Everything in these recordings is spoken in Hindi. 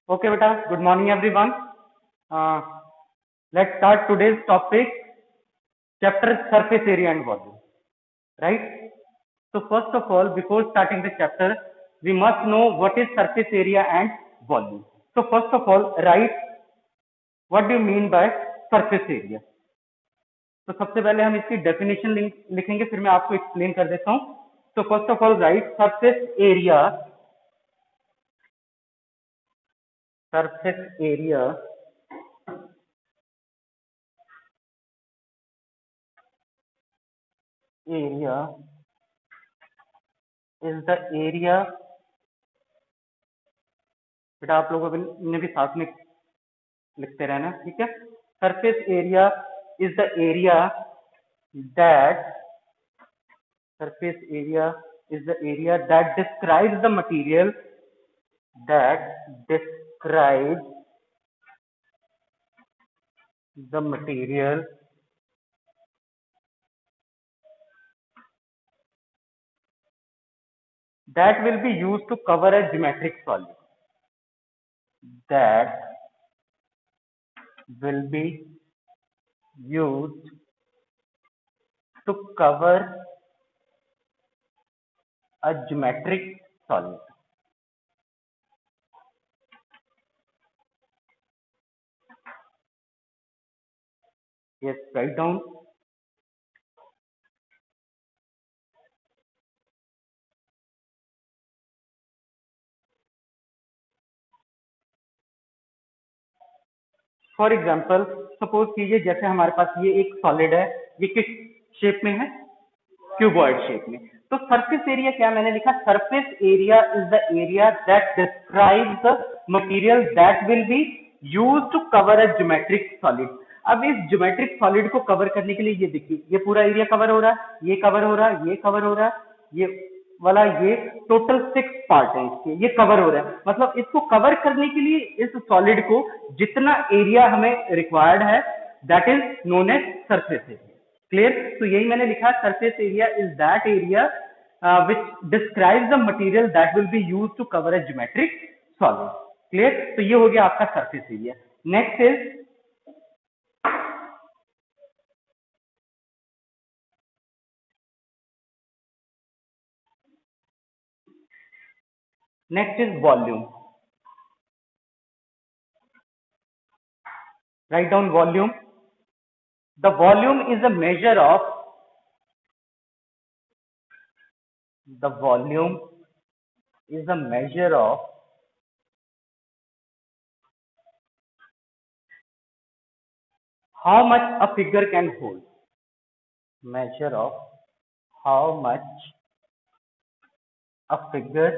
Okay, beta. Good morning, everyone. Uh, let's start today's topic, chapter surface area and volume. Right? So first of all, before starting the chapter, we must know what is surface area and volume. So first of all, write what do you mean by surface area. तो सबसे पहले हम इसकी डेफिनेशन लिखेंगे, फिर मैं आपको एक्सप्लेन कर देता हूँ. तो first of all right surface area is the area. बेटा आप लोगों ने भी साथ में लिखते रहना, ठीक है. Surface area is the area that describes the material that will be used to cover a geometric solid. That will be used to cover a geometric solid. Yes, write down. For example suppose कीजिए जैसे हमारे पास ये एक सॉलिड है, ये किस शेप में है? क्यूबॉइड शेप में. तो सरफेस एरिया क्या मैंने लिखा? Surface area is the area that describes the material that will be used to cover a geometric solid. अब इस ज्योमेट्रिक सॉलिड को कवर करने के लिए ये देखिए, ये पूरा एरिया कवर हो रहा है, ये कवर हो रहा है, ये कवर हो रहा है, ये वाला, ये टोटल 6 पार्ट है इसके, ये कवर हो रहा है. मतलब इसको कवर करने के लिए इस सॉलिड को जितना एरिया हमें रिक्वायर्ड है that is known as surface area. Clear? तो यही मैंने लिखा, surface area is that area which describes the material that will be used to cover a geometric solid. Clear? तो ये हो गया आपका surface area. Next is volume. Write down volume. The volume is a measure of how much a figure can hold. Measure of how much a figure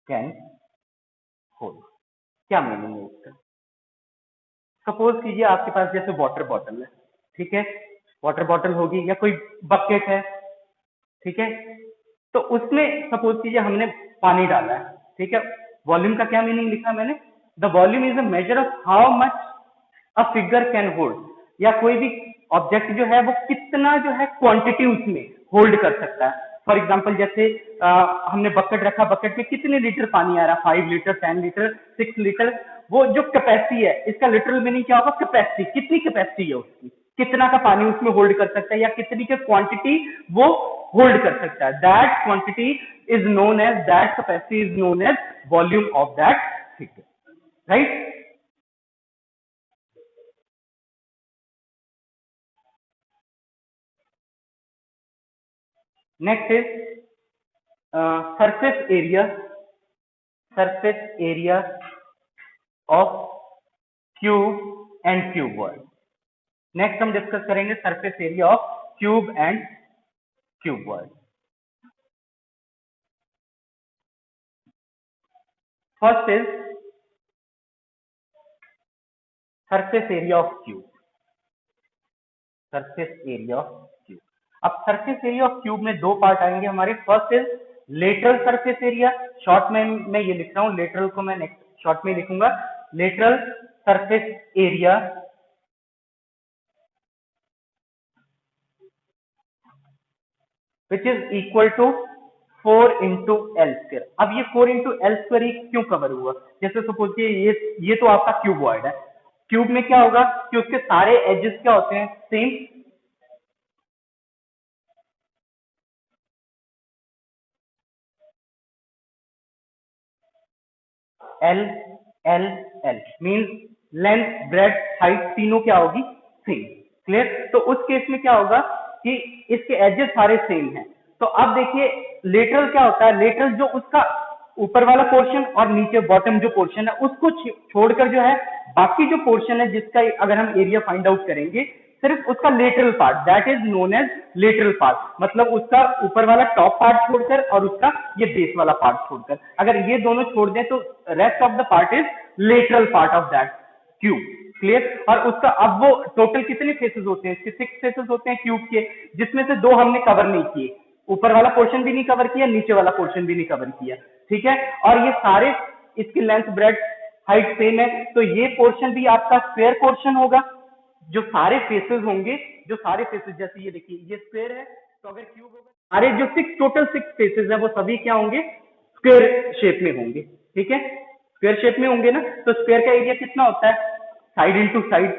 can hold. क्या मीनिंग है इसका? सपोज कीजिए आपके पास जैसे वाटर बॉटल है, ठीक है, वाटर बॉटल होगी या कोई बकेट है, ठीक है. तो उसमें सपोज कीजिए हमने पानी डाला है, ठीक है. वॉल्यूम का क्या मीनिंग लिखा मैंने? The volume is a measure of how much a figure can hold. या कोई भी ऑब्जेक्ट जो है वो कितना जो है क्वांटिटी उसमें होल्ड कर सकता है. फॉर एग्जाम्पल जैसे हमने बकेट रखा, बकेट में कितने लीटर पानी आ रहा है? 5 लीटर, 10 लीटर, 6 लीटर. वो जो कैपेसिटी है, इसका लिटरल मीनिंग क्या होगा? कैपेसिटी. कितनी कैपेसिटी है उसकी, कितना का पानी उसमें होल्ड कर सकता है, या कितनी की क्वांटिटी वो होल्ड कर सकता है. That quantity is known as, that capacity is known as volume of that figure. Right? Next is surface area of cube and cuboid. नेक्स्ट हम डिस्कस करेंगे surface area of cube and cuboid. First is surface area of cube. अब सरफेस एरिया ऑफ क्यूब में दो पार्ट आएंगे हमारे. First is lateral surface area. Short में मैं ये लिख रहा हूं, लेटरल को मैं नेक्स्ट शॉर्ट में लिखूंगा. Lateral surface area which is equal to 4 into L²। अब ये 4 into L² क्यों कवर हुआ? जैसे सपोज कि ये तो आपका क्यूबॉइड है। क्यूब में क्या होगा कि उसके सारे एजेस क्या होते हैं? Same. L L L means length bread height तीनों क्या होगी? सेम। क्लियर? तो उस केस में क्या होगा कि इसके एजेस सारे सेम हैं। तो अब देखिए लेटरल क्या होता है? लेटरल जो उसका ऊपर वाला पोर्शन और नीचे बॉटम जो पोर्शन है उसको छोड़कर जो है बाकी जो पोर्शन है जिसका अगर हम एरिया फाइंड आउट करेंगे सिर्फ उसका lateral part, that is known as lateral part. मतलब उसका ऊपर वाला टॉप पार्ट छोड़कर और उसका ये बेस वाला पार्ट छोड़कर, अगर ये दोनों छोड़ दें तो rest of the part is lateral part of that cube. Clear? और उसका अब वो टोटल कितने फेसेस होते हैं? इसके 6 फेसेस होते हैं क्यूब के, जिसमें से 2 हमने कवर नहीं किए। ऊपर वाला पोर्शन भी नहीं कवर किया, नीचे वाला पोर्शन भी नहीं कवर किया। ठीक है? और ये सारे इसकी लेंथ ब्रेड हाइट सेम है, तो ये पोर्शन भी आपका स्क्वायर पोर्शन होगा। जो सारे फेसेस होंगे, जो सारे फेसेस, जैसे ये देखिए ये स्क्वायर है, तो अगर क्यूब होगा सारे जो टोटल 6 फेसेस है वो सभी क्या होंगे? स्क्वायर शेप में होंगे। ठीक है? स्क्वायर शेप में होंगे ना, तो स्क्वायर का एरिया कितना होता है? Side into side,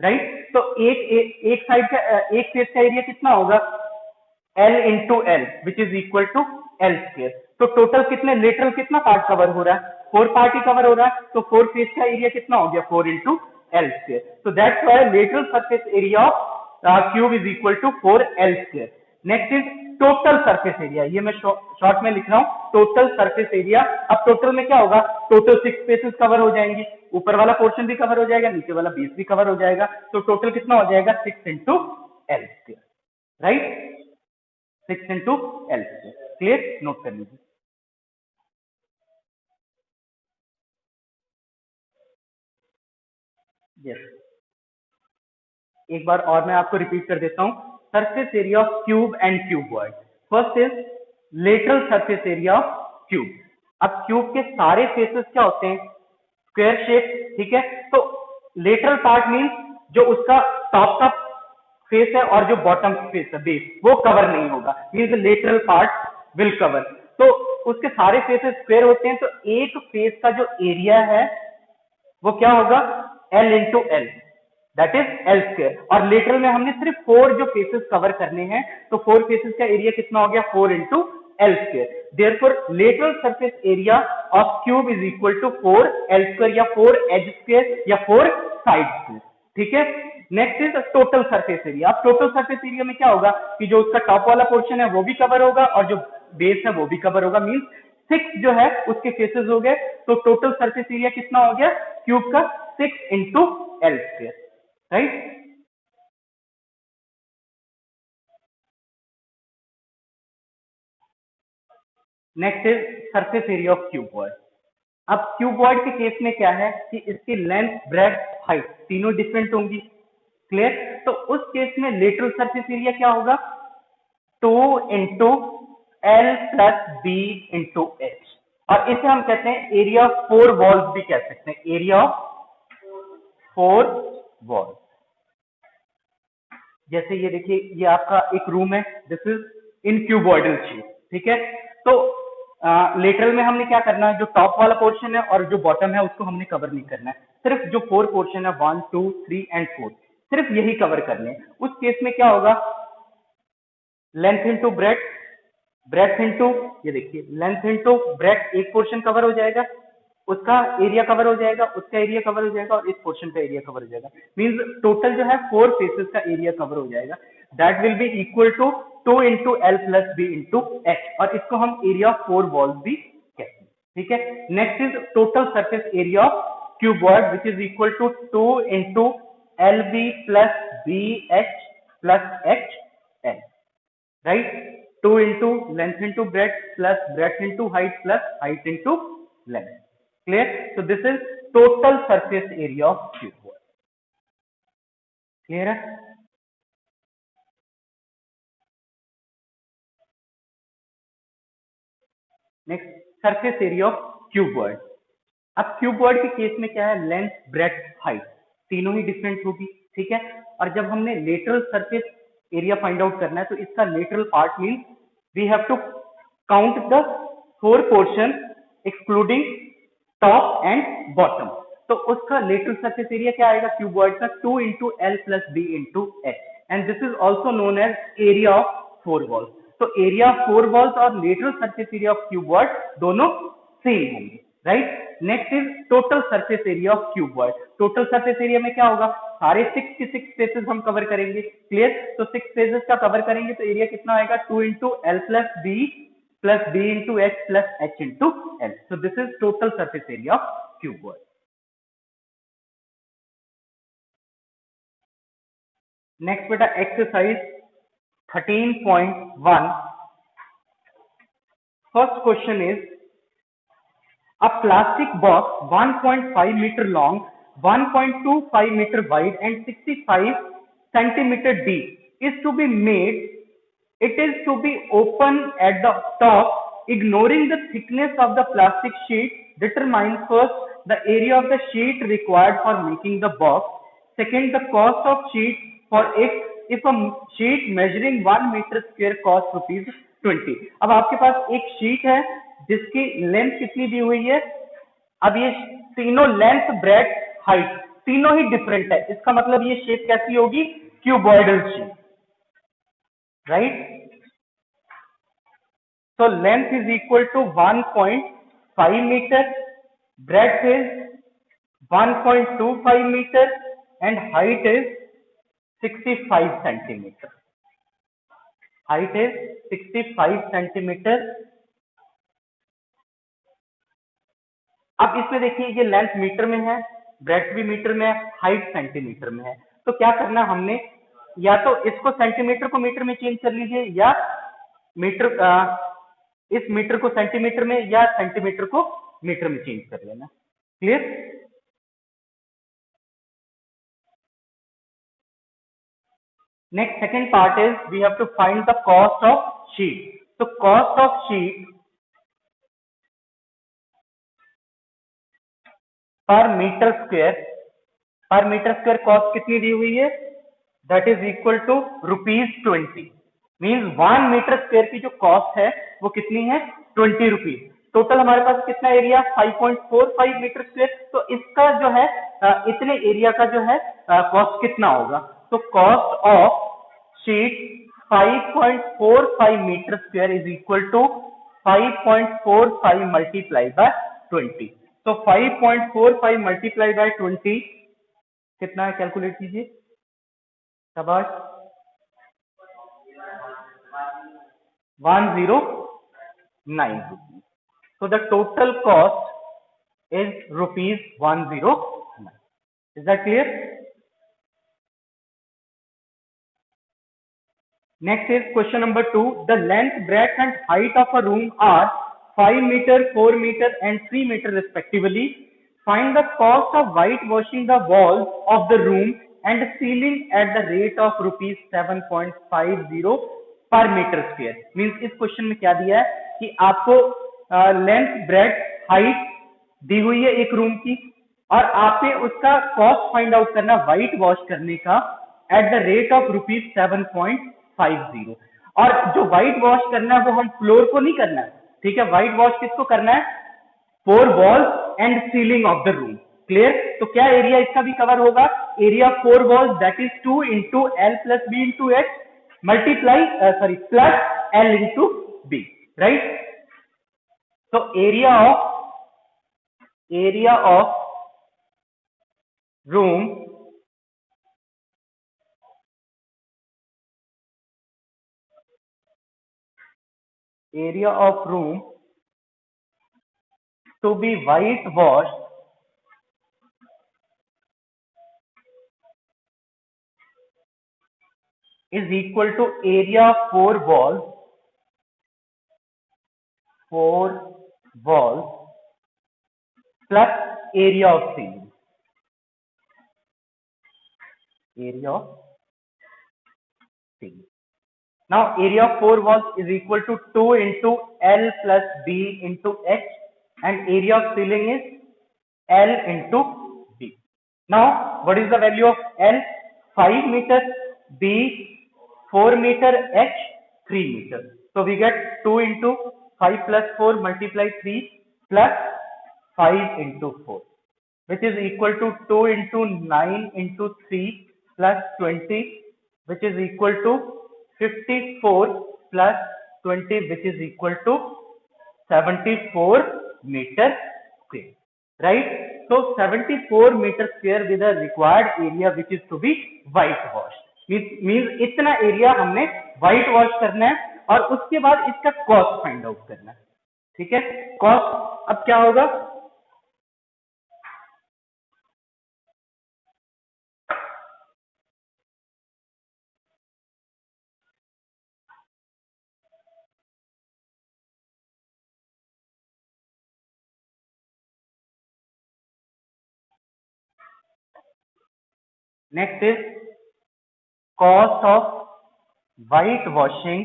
right? तो एक साइड का एक फेस का एरिया कितना होगा? L into L which is equal to L²। तो टोटल कितने लेटरल कितना पार्ट कवर हो रहा है? 4 पार्ट ही कवर हो रहा है। तो 4 फेस का एरिया कितना हो गया? 4 into L²। तो that's why lateral surface area of cube is equal to 4L²। Next is total surface area. ये मैं शॉर्ट में लिख रहा हूं, टोटल सरफेस एरिया। अब टोटल में क्या होगा? टोटल 6 फेसेस कवर हो जाएंगे, ऊपर वाला पोर्शन भी कवर हो जाएगा, नीचे वाला बेस भी कवर हो जाएगा। तो टोटल कितना हो जाएगा? 6 into L², right? 6 into L²। Clear? Note कर लीजिए। यस, एक बार और मैं आपको रिपीट कर देता हूं। Surface area of cube and cuboid. First is lateral surface area of cube. अब क्यूब के सारे फेसेस क्या होते हैं? Square shape. ठीक है? तो लेटरल पार्ट मींस जो उसका टॉप का फेस है और जो बॉटम फेस है बेस, वो कवर नहीं होगा, means lateral part will cover. तो उसके सारे फेसेस स्क्वायर होते हैं, तो एक फेस का जो एरिया है वो क्या होगा? L into L, that is L²। और लेटरल में हमने सिर्फ 4 जो फेसेस कवर करने हैं, तो 4 फेसेस का एरिया कितना हो गया? 4 into L²। Therefore lateral surface area of cube is equal to 4L² या 4 एज² या 4 साइड। ठीक है? Next is total surface area. अब टोटल सरफेस एरिया में क्या होगा कि जो उसका टॉप वाला पोर्शन है वो भी कवर होगा और जो बेस है वो भी कवर होगा, मींस 6 जो है उसके फेसेस हो गए। तो टोटल सरफेस एरिया कितना हो गया क्यूब का? 6 into L², right? Next is surface area of cuboid. अब क्यूबॉइड के केस में क्या है कि इसकी लेंथ ब्रेड हाइट तीनों डिफरेंट होंगी। क्लियर? तो उस केस में लेटरल सरफेस एरिया क्या होगा? 2 into L+B into H। और इसे हम कहते हैं एरिया ऑफ 4 वॉल्स भी कह सकते हैं, एरिया ऑफ 4 वॉल्स। जैसे ये देखिए ये आपका एक रूम है, this is in cuboidal shape. ठीक है? तो लेटरल में हमने क्या करना है? जो टॉप वाला पोर्शन है और जो बॉटम है उसको हमने कवर नहीं करना है, सिर्फ जो 4 पोर्शन है 1 2 3 एंड 4 सिर्फ यही कवर करने हैं। उस केस में क्या होगा? Length into breadth, breath into, ये देखिए लेंथ इंटू ब्रेथ, एक पोर्शन कवर हो जाएगा, उसका एरिया कवर हो जाएगा, उसका एरिया कवर हो जाएगा और इस पोर्शन का एरिया कवर हो जाएगा। मींस टोटल जो है 4 फेसेस का एरिया कवर हो जाएगा। That will be equal to 2 into L+B into H। और इसको हम एरिया ऑफ 4 वॉल्स भी कहते हैं। ठीक है? Next is total surface area of cuboid which is equal to 2 into LB+BH+HL, right? 2 into length into breadth plus breadth into height plus height into length. Clear? So this is total surface area of cuboid. Clear है? Next surface area of cuboid. अब क्यूबॉइड के केस में क्या है? लेंथ ब्रेथ हाइट तीनों ही डिफरेंट होगी। ठीक है? और जब हमने lateral surface area find out करना है तो इसका lateral part mean we have to count the four portion excluding top and bottom. तो उसका lateral surface area क्या आएगा cuboid का 2 into L plus B into H, and this is also known as area of four walls. तो area of four walls और lateral surface area of cuboid दोनों same होंगे, right? Next is total surface area of cuboid. Total surface area में क्या होगा, सारे 6 के 6 spaces हम cover करेंगे, clear? तो 6 spaces का cover करेंगे तो area कितना आएगा 2 into L plus B into H plus H into L. So this is total surface area of cuboid. Next beta exercise 13.1. First question is, a plastic box 1.5 meter long, 1.25 meter wide and 65 centimeter deep is to be made. It is to be open at the top, ignoring the thickness of the plastic sheet. Determine first the area of the sheet required for making the box. Second, the cost of sheet for if a sheet measuring 1 meter square cost ₹20. अब आपके पास एक शीट है जिसकी लेंथ कितनी दी हुई है, अब ये तीनों लेंथ ब्रेथ हाइट तीनों ही डिफरेंट है, इसका मतलब ये शेप कैसी होगी, cuboidal shape, right? So length is equal to 1.5 meter, breadth is 1.25 meter and height is 65 centimeter. Height is 65 centimeter. अब इसमें देखिए ये लेंथ मीटर में है, ब्रेड्थ भी मीटर में है, हाइट सेंटीमीटर में है, तो क्या करना हमने, या तो इसको सेंटीमीटर को मीटर में चेंज कर लीजिए या मीटर इस मीटर को सेंटीमीटर में या सेंटीमीटर को मीटर में चेंज कर लेना, clear? Next, second part is we have to find the cost of sheet. So cost of sheet per meter square cost कितनी दी हुई है, that is equal to ₹20. Means 1 metre square की जो कॉस्ट है वो कितनी है, ₹20. टोटल हमारे पास कितना एरिया, 5.45 मीटर स्क्वायर, तो इसका जो है इतने एरिया का जो है कॉस्ट कितना होगा, तो cost of sheet 5.45 metre square is equal to 5.45 multiply by 20. तो 5.45 मल्टीप्लाई बाय 20 कितना है, कैलकुलेट कीजिए, शाबाश, 109 rupees. So the total cost is ₹109. Is that clear? Next is question number 2. The length, breadth and height of a room are 5 meter, 4 meter and 3 meter respectively. Find the cost of whitewashing the walls of the room and ceiling at the rate of ₹7.50 पर मीटर स्क्वायर. मीन्स इस क्वेश्चन में क्या दिया है कि आपको लेंथ, ब्रेड्थ, हाइट दी हुई है एक रूम की और आपने उसका कॉस्ट फाइंड आउट करना व्हाइट वॉश करने का एट द रेट ऑफ ₹7.50. और जो व्हाइट वॉश करना है वो हम फ्लोर को नहीं करना है, ठीक है, व्हाइट वॉश किसको करना है, 4 walls and ceiling of the room, clear? तो क्या एरिया इसका भी कवर होगा, area 4 walls that is 2 into L plus B into H multiply plus L into B, right? So area of room to be whitewashed is equal to area of 4 walls plus area of ceiling. Now area of 4 walls is equal to 2 into L plus B into H and area of ceiling is L into B. Now what is the value of L? 5 meter, B 4 meter, H 3 meter. So we get 2 into 5 plus 4 multiply 3 plus 5 into 4, which is equal to 2 into 9 into 3 plus 20, which is equal to 54 plus 20, which is equal to 74 meter square, right? So 74 meter square with a required area which is to be whitewashed. Means इतना एरिया हमने व्हाइट वॉश करना है और उसके बाद इसका कॉस्ट फाइंड आउट करना है, ठीक है? कॉस्ट अब क्या होगा? Next is cost of whitewashing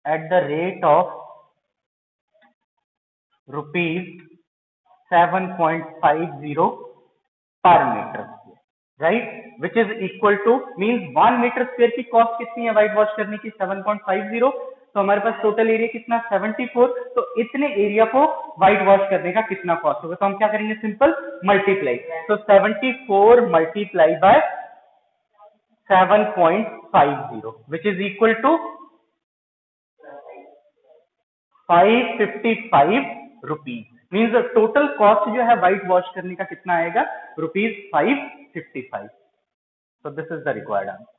at the rate of rupees 7.50 per meter square, right? Which is equal to means 1 meter square की कॉस्ट कितनी है व्हाइट वॉश करने की? 7.50. तो हमारे पास टोटल एरिया कितना? 74. तो इतने एरिया को व्हाइट वॉश करने का कितना कॉस्ट होगा? तो हम क्या करेंगे? Simple multiply. तो 74 multiply by 7.50 which is equal to 555 rupees. Means total cost जो है व्हाइट वॉश करने का कितना आएगा? Rupees 555. So this is the required answer.